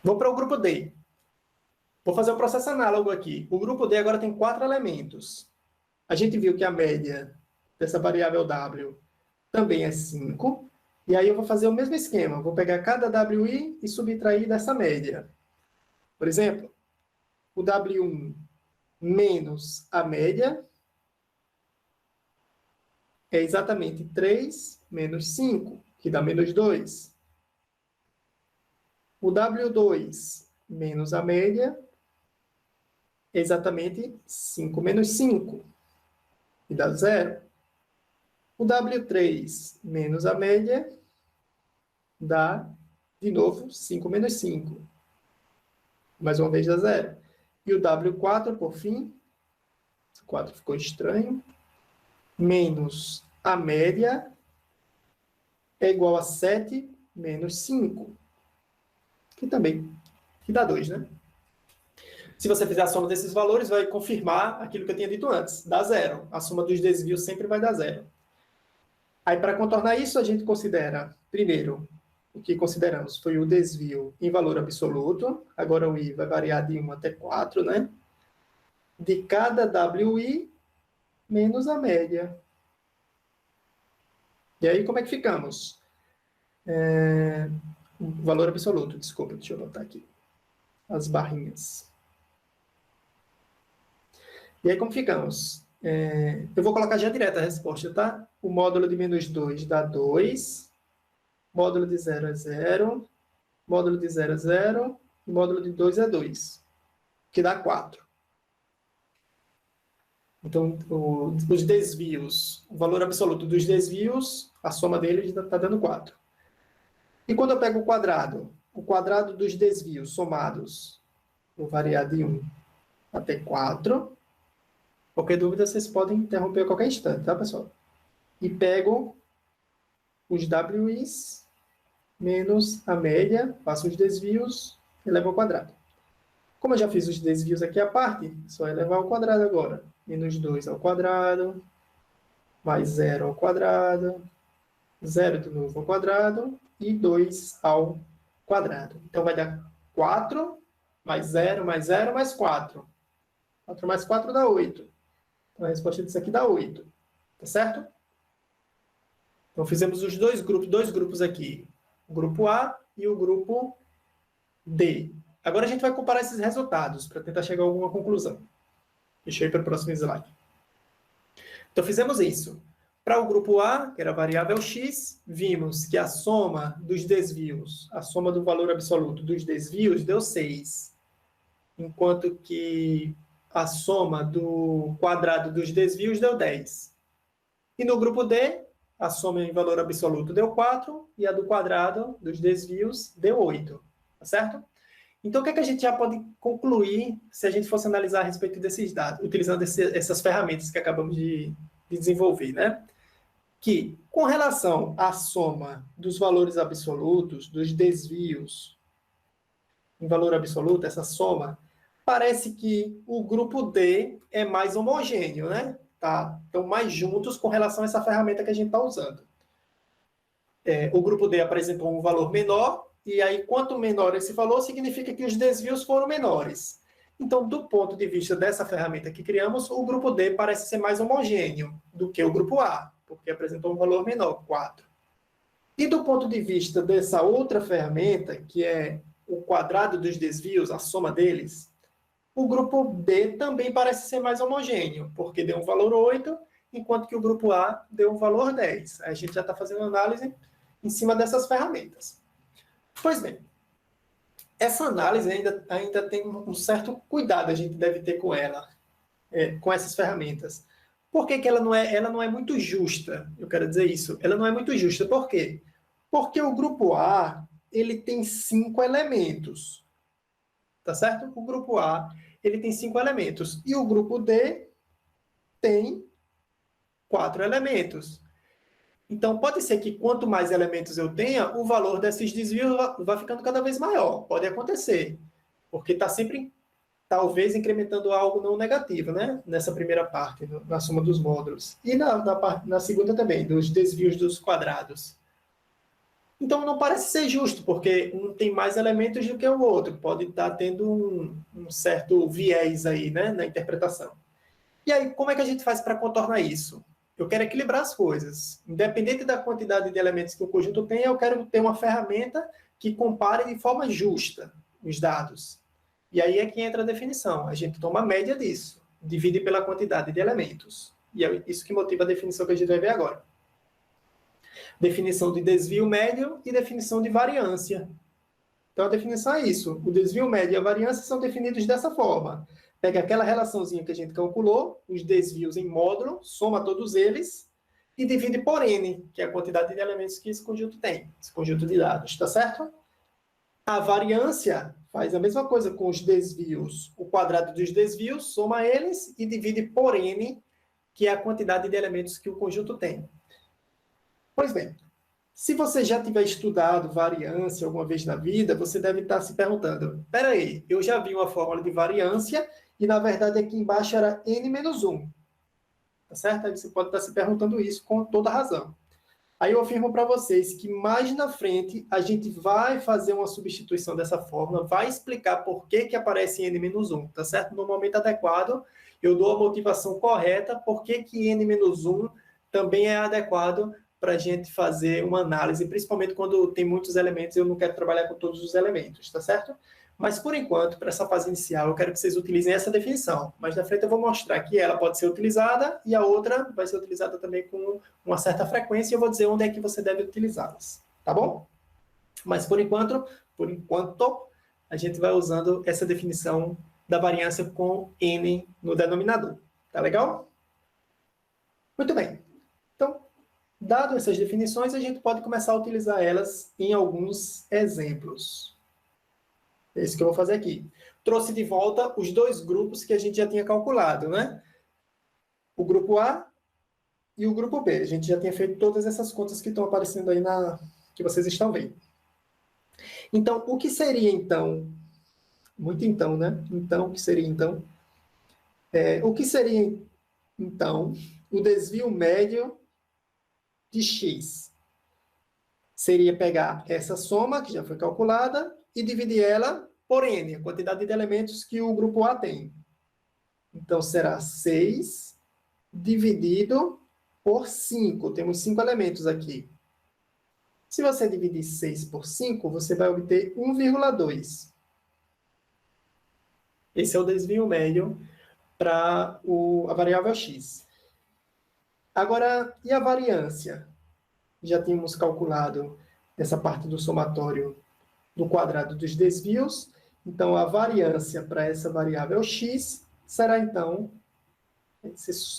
Vou para o grupo D. Vou fazer um processo análogo aqui. O grupo D agora tem 4 elementos. A gente viu que a média dessa variável W também é 5. E aí eu vou fazer o mesmo esquema. Vou pegar cada WI e subtrair dessa média. Por exemplo, o W1 menos a média é exatamente 3 menos 5, que dá menos 2. O W2 menos a média é exatamente 5 menos 5, que dá 0. O W3 menos a média dá, de novo, 5 menos 5. Mais uma vez dá 0. E o W4, por fim, 4 ficou estranho, menos a média é igual a 7 menos 5, que também dá 2, né? Se você fizer a soma desses valores, vai confirmar aquilo que eu tinha dito antes, dá 0. A soma dos desvios sempre vai dar 0. Aí, para contornar isso, a gente considera, primeiro, o que consideramos foi o desvio em valor absoluto. Agora o I vai variar de 1 até 4, né? De cada WI menos a média. E aí, como é que ficamos? O valor absoluto, desculpa, deixa eu botar aqui as barrinhas. E aí, como ficamos? Eu vou colocar já direto a resposta, tá? O módulo de menos 2 dá 2, módulo de 0 é 0, módulo de 0 é 0, e módulo de 2 é 2, que dá 4. Então, os desvios, o valor absoluto dos desvios, a soma deles está dando 4. E quando eu pego o quadrado dos desvios somados, vou variar de 1 até 4. Qualquer dúvida, vocês podem interromper a qualquer instante, tá, pessoal? E pego os WIs menos a média, faço os desvios, elevo ao quadrado. Como eu já fiz os desvios aqui à parte, só elevar ao quadrado agora. Menos 2 ao quadrado, mais 0 ao quadrado, 0 de novo ao quadrado e 2 ao quadrado. Então, vai dar 4, mais 0, mais 0, mais 4. 4 mais 4 dá 8. Então, a resposta disso aqui dá 8. Tá certo? Então, fizemos os dois grupos aqui. O grupo A e o grupo D. Agora, a gente vai comparar esses resultados para tentar chegar a alguma conclusão. Deixa eu ir para o próximo slide. Então, fizemos isso. Para o grupo A, que era a variável x, vimos que a soma dos desvios, a soma do valor absoluto dos desvios deu 6, enquanto que a soma do quadrado dos desvios deu 10. E no grupo D, a soma em valor absoluto deu 4 e a do quadrado dos desvios deu 8. Tá certo? Então, o que é que a gente já pode concluir se a gente fosse analisar a respeito desses dados, utilizando essas ferramentas que acabamos de desenvolver, né? Que, com relação à soma dos valores absolutos, dos desvios em valor absoluto, essa soma, parece que o grupo D é mais homogêneo, né? Tá? Estão mais juntos com relação a essa ferramenta que a gente está usando. O grupo D apresentou um valor menor, e aí, quanto menor esse valor, significa que os desvios foram menores. Então, do ponto de vista dessa ferramenta que criamos, o grupo D parece ser mais homogêneo do que o grupo A, porque apresentou um valor menor, 4. E do ponto de vista dessa outra ferramenta, que é o quadrado dos desvios, a soma deles, o grupo D também parece ser mais homogêneo, porque deu um valor 8, enquanto que o grupo A deu um valor 10. A gente já está fazendo análise em cima dessas ferramentas. Pois bem, essa análise ainda tem um certo cuidado a gente deve ter com ela, com essas ferramentas. Por que ela não é muito justa? Eu quero dizer isso. Ela não é muito justa. Por quê? Porque o grupo A ele tem 5 elementos. Tá certo? O grupo A ele tem 5 elementos. E o grupo D tem 4 elementos. Então, pode ser que quanto mais elementos eu tenha, o valor desses desvios vai ficando cada vez maior. Pode acontecer. Porque está sempre, talvez, incrementando algo não negativo, né? Nessa primeira parte, na soma dos módulos. E na segunda também, dos desvios dos quadrados. Então, não parece ser justo, porque um tem mais elementos do que o outro. Pode estar tendo um certo viés aí, né, na interpretação. E aí, como é que a gente faz para contornar isso? Eu quero equilibrar as coisas. Independente da quantidade de elementos que o conjunto tem, eu quero ter uma ferramenta que compare de forma justa os dados. E aí é que entra a definição. A gente toma a média disso, divide pela quantidade de elementos. E é isso que motiva a definição que a gente vai ver agora. Definição de desvio médio e definição de variância. Então, a definição é isso. O desvio médio e a variância são definidos dessa forma. Pega aquela relaçãozinha que a gente calculou, os desvios em módulo, soma todos eles e divide por n, que é a quantidade de elementos que esse conjunto tem, esse conjunto de dados, tá certo? A variância faz a mesma coisa com os desvios. O quadrado dos desvios, soma eles e divide por n, que é a quantidade de elementos que o conjunto tem. Pois bem, se você já tiver estudado variância alguma vez na vida, você deve estar se perguntando, espera aí, eu já vi uma fórmula de variância e, na verdade, aqui embaixo era n menos 1. Tá certo? Aí você pode estar se perguntando isso com toda razão. Aí eu afirmo para vocês que mais na frente a gente vai fazer uma substituição dessa fórmula, vai explicar por que aparece n menos 1, tá certo? No momento adequado, eu dou a motivação correta por que n menos 1 também é adequado para a gente fazer uma análise, principalmente quando tem muitos elementos e eu não quero trabalhar com todos os elementos, tá certo? Mas, por enquanto, para essa fase inicial, eu quero que vocês utilizem essa definição. Mas, na frente, eu vou mostrar que ela pode ser utilizada e a outra vai ser utilizada também com uma certa frequência e eu vou dizer onde é que você deve utilizá-las, tá bom? Mas, por enquanto, a gente vai usando essa definição da variância com n no denominador. Tá legal? Muito bem. Então, dado essas definições, a gente pode começar a utilizar elas em alguns exemplos. É isso que eu vou fazer aqui. Trouxe de volta os dois grupos que a gente já tinha calculado, né? O grupo A e o grupo B. A gente já tinha feito todas essas contas que estão aparecendo aí que vocês estão vendo. Então, o que seria então? Muito então, né? Então, o que seria então? O que seria então o desvio médio de x? Seria pegar essa soma, que já foi calculada, e dividir ela por n, a quantidade de elementos que o grupo A tem. Então, será 6 dividido por 5. Temos 5 elementos aqui. Se você dividir 6 por 5, você vai obter 1,2. Esse é o desvio médio para a variável x. Agora, e a variância? Já tínhamos calculado essa parte do somatório do quadrado dos desvios. Então, a variância para essa variável x será, então,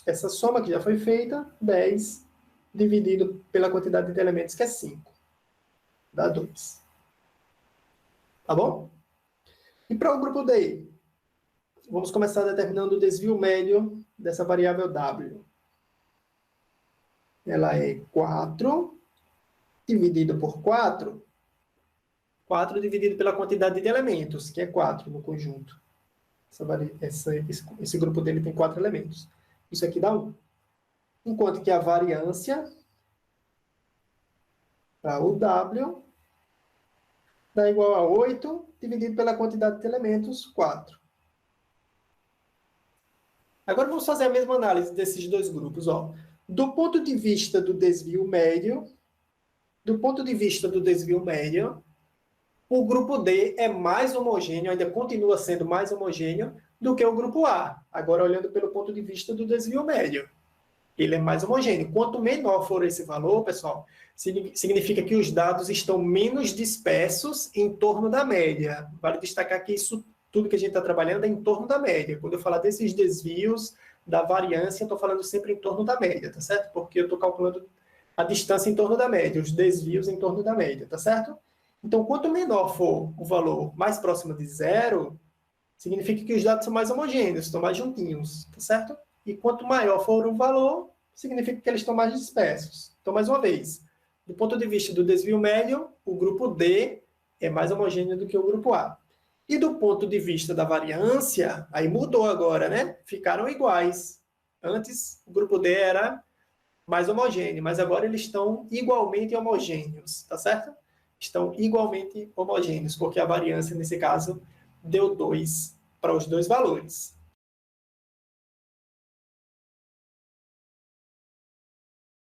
essa soma que já foi feita, 10 dividido pela quantidade de elementos, que é 5. Dá 2. Tá bom? E para o grupo D? Vamos começar determinando o desvio médio dessa variável w. Ela é 4 dividido por 4. 4 dividido pela quantidade de elementos, que é 4 no conjunto. Esse grupo dele tem 4 elementos. Isso aqui dá 1. Enquanto que a variância para o W dá igual a 8 dividido pela quantidade de elementos, 4. Agora vamos fazer a mesma análise desses dois grupos. Ó. Do ponto de vista do desvio médio, o grupo D é mais homogêneo, ainda continua sendo mais homogêneo do que o grupo A. Agora, olhando pelo ponto de vista do desvio médio. Ele é mais homogêneo. Quanto menor for esse valor, pessoal, significa que os dados estão menos dispersos em torno da média. Vale destacar que isso tudo que a gente está trabalhando é em torno da média. Quando eu falar desses desvios, da variância, eu estou falando sempre em torno da média, tá certo? Porque eu estou calculando a distância em torno da média, os desvios em torno da média, tá certo? Então, quanto menor for o valor mais próximo de zero, significa que os dados são mais homogêneos, estão mais juntinhos, tá certo? E quanto maior for o valor, significa que eles estão mais dispersos. Então, mais uma vez, do ponto de vista do desvio médio, o grupo D é mais homogêneo do que o grupo A. E do ponto de vista da variância, aí mudou agora, né? Ficaram iguais. Antes, o grupo D era mais homogêneo, mas agora eles estão igualmente homogêneos, tá certo? estão igualmente homogêneos, porque a variância, nesse caso, deu 2 para os dois valores.